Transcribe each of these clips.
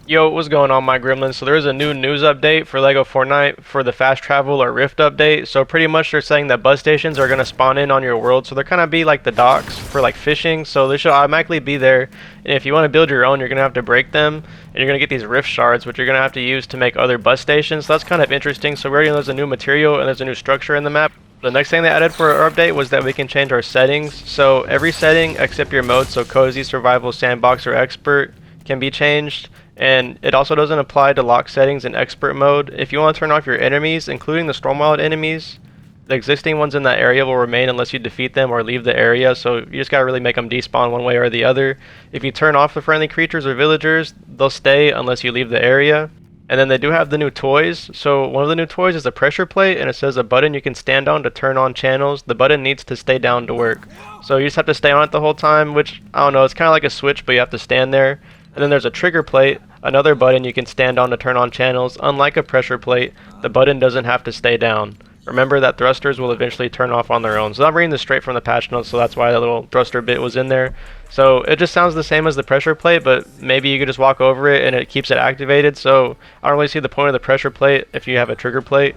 Yo, what's going on, my gremlins? So there's a new news update for LEGO Fortnite for the fast travel or rift update. So pretty much they're saying that bus stations are gonna spawn in on your world. So they're kind of be like the docks for like fishing. So they should automatically be there. And if you want to build your own, you're gonna have to break them, and you're gonna get these rift shards, which you're gonna have to use to make other bus stations. So that's kind of interesting. So we already know there's a new material and there's a new structure in the map. The next thing they added for our update was that we can change our settings. So every setting except your mode, so cozy, survival, sandbox, or expert, can be changed. And it also doesn't apply to lock settings in expert mode. If you want to turn off your enemies, including the storm-wild enemies, the existing ones in that area will remain unless you defeat them or leave the area, so you just gotta really make them despawn one way or the other. If you turn off the friendly creatures or villagers, they'll stay unless you leave the area. And then they do have the new toys. So one of the new toys is a pressure plate, and it says a button you can stand on to turn on channels. The button needs to stay down to work. So you just have to stay on it the whole time, which, I don't know, it's kind of like a switch, but you have to stand there. And then there's a trigger plate, another button you can stand on to turn on channels. Unlike a pressure plate, the button doesn't have to stay down. Remember that thrusters will eventually turn off on their own. So I'm reading this straight from the patch notes, so that's why that little thruster bit was in there. So it just sounds the same as the pressure plate, but maybe you could just walk over it and it keeps it activated. So I don't really see the point of the pressure plate if you have a trigger plate.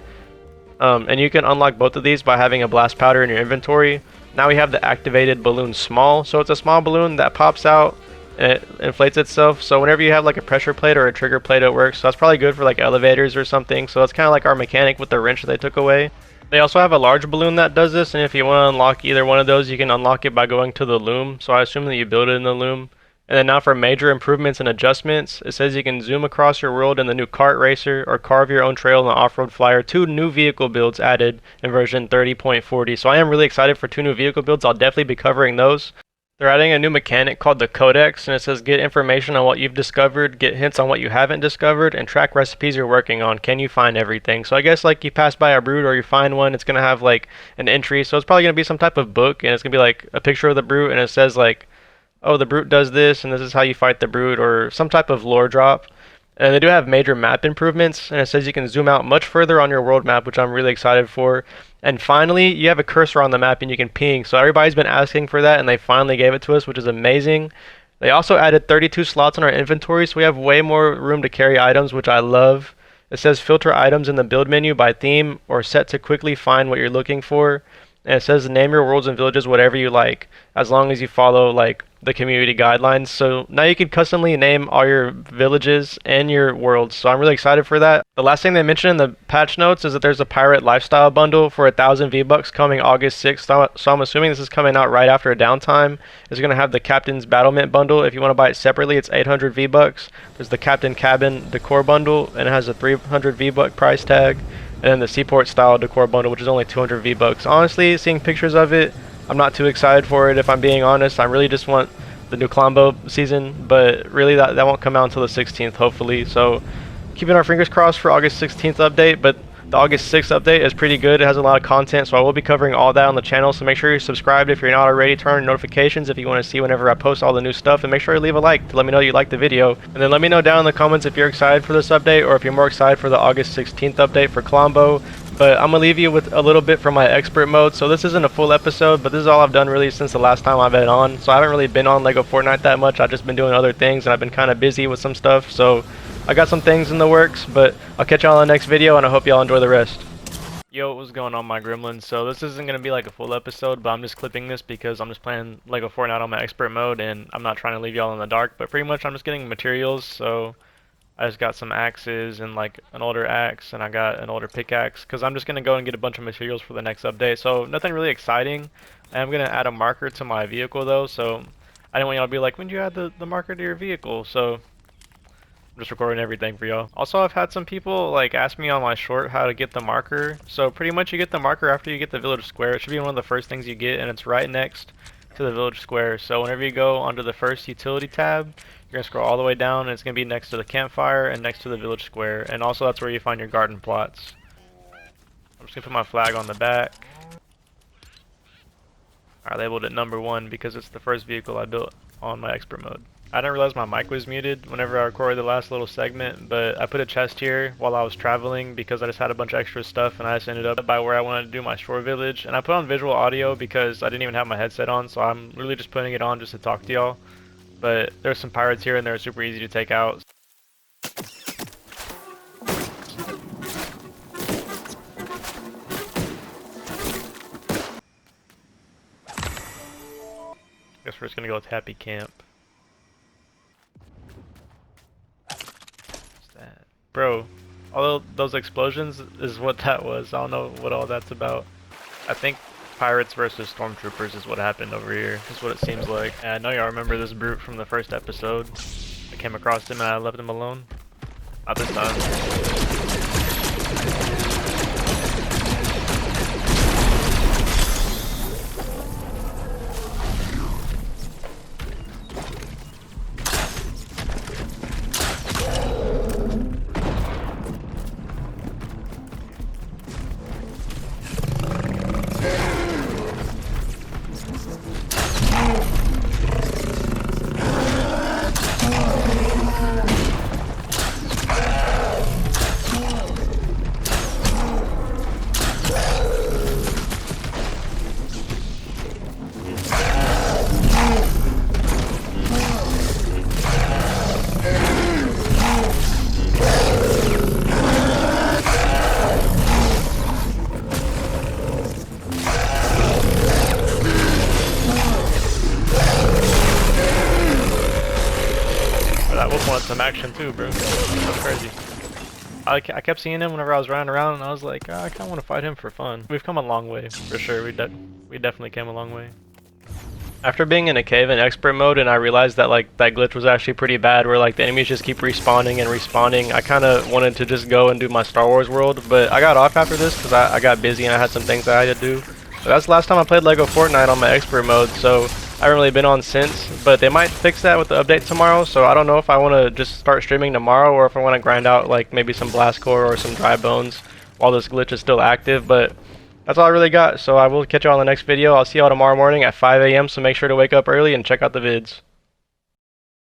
And you can unlock both of these by having a blast powder in your inventory. Now we have the activated balloon small. So it's a small balloon that pops out and it inflates itself. So whenever you have like a pressure plate or a trigger plate, it works. So that's probably good for like elevators or something. So that's kind of like our mechanic with the wrench that they took away. They also have a large balloon that does this, and if you want to unlock either one of those, you can unlock it by going to the loom. So I assume that you build it in the loom. And then now for major improvements and adjustments, it says you can zoom across your world in the new kart racer or carve your own trail in the off-road flyer. 2 new vehicle builds added in version 30.40. So I am really excited for 2 new vehicle builds. I'll definitely be covering those. They're adding a new mechanic called the Codex, and it says get information on what you've discovered, get hints on what you haven't discovered, and track recipes you're working on. Can you find everything? So I guess like you pass by a brute or you find one, it's going to have like an entry. So it's probably going to be some type of book, and it's going to be like a picture of the brute, and it says like, oh, the brute does this, and this is how you fight the brute, or some type of lore drop. And they do have major map improvements, and it says you can zoom out much further on your world map, which I'm really excited for. And finally, you have a cursor on the map and you can ping. So everybody's been asking for that, and they finally gave it to us, which is amazing. They also added 32 slots in our inventory, so we have way more room to carry items, which I love. It says filter items in the build menu by theme or set to quickly find what you're looking for. And it says name your worlds and villages whatever you like, as long as you follow like the community guidelines. So now you can customly name all your villages and your worlds. So I'm really excited for that. The last thing they mentioned in the patch notes is that there's a pirate lifestyle bundle for 1,000 V-Bucks coming August 6th. So I'm assuming this is coming out right after a downtime. It's going to have the Captain's Battlement bundle. If you want to buy it separately, it's 800 V-Bucks. There's the Captain Cabin Decor bundle, and it has a 300 V-Buck price tag. And then the Seaport style decor bundle, which is only 200 V-Bucks. Honestly, seeing pictures of it, I'm not too excited for it if I'm being honest. I really just want the new Colombo season, but really that won't come out until the 16th, hopefully. So keeping our fingers crossed for August 16th update, but the August 6th update is pretty good. It has a lot of content, so I will be covering all that on the channel. So make sure you're subscribed if you're not already. Turn on notifications if you want to see whenever I post all the new stuff. And make sure you leave a like to let me know you like the video. And then let me know down in the comments if you're excited for this update or if you're more excited for the August 16th update for Colombo. But I'm going to leave you with a little bit from my expert mode. So this isn't a full episode, but this is all I've done really since the last time I've been on. So I haven't really been on LEGO Fortnite that much. I've just been doing other things, and I've been kind of busy with some stuff. So I got some things in the works, but I'll catch y'all in the next video, and I hope y'all enjoy the rest. Yo, what's going on, my gremlins? So this isn't going to be like a full episode, but I'm just clipping this because I'm just playing LEGO Fortnite on my expert mode, and I'm not trying to leave y'all in the dark. But pretty much I'm just getting materials, so I just got some axes and like an older axe, and I got an older pickaxe because I'm just going to go and get a bunch of materials for the next update. So nothing really exciting. I am going to add a marker to my vehicle though, so I didn't want y'all to be like, when did you add the marker to your vehicle? So I'm just recording everything for y'all. Also, I've had some people like ask me on my short how to get the marker. So pretty much you get the marker after you get the village square. It should be one of the first things you get, and it's right next to the village square. So whenever you go onto the first utility tab, you're going to scroll all the way down, and it's going to be next to the campfire and next to the village square. And also that's where you find your garden plots. I'm just going to put my flag on the back. I labeled it number 1 because it's the first vehicle I built on my expert mode. I didn't realize my mic was muted whenever I recorded the last little segment, but I put a chest here while I was traveling because I just had a bunch of extra stuff, and I just ended up by where I wanted to do my shore village. And I put on visual audio because I didn't even have my headset on, so I'm really just putting it on just to talk to y'all. But there's some pirates here and they're super easy to take out. guess we're just gonna go with Happy Camp. What's that? Bro, all those explosions is what that was. I don't know what all that's about. I think pirates versus stormtroopers is what happened over here. Is what it seems like. And I know y'all remember this brute from the first episode. I came across him and I left him alone. Not this time. That wolf wanted some action too, bro. That's crazy. I kept seeing him whenever I was running around, and I was like, I kind of want to fight him for fun. We've come a long way, for sure. We definitely came a long way. After being in a cave in expert mode, and I realized that like that glitch was actually pretty bad, where like the enemies just keep respawning and respawning. I kind of wanted to just go and do my Star Wars world, but I got off after this because I got busy and I had some things I had to do. But that's the last time I played Lego Fortnite on my expert mode, so I haven't really been on since, but they might fix that with the update tomorrow, so I don't know if I want to just start streaming tomorrow or if I want to grind out like maybe some blast core or some dry bones while this glitch is still active, but that's all I really got, so I will catch y'all in the next video. I'll see y'all tomorrow morning at 5 AM, so make sure to wake up early and check out the vids.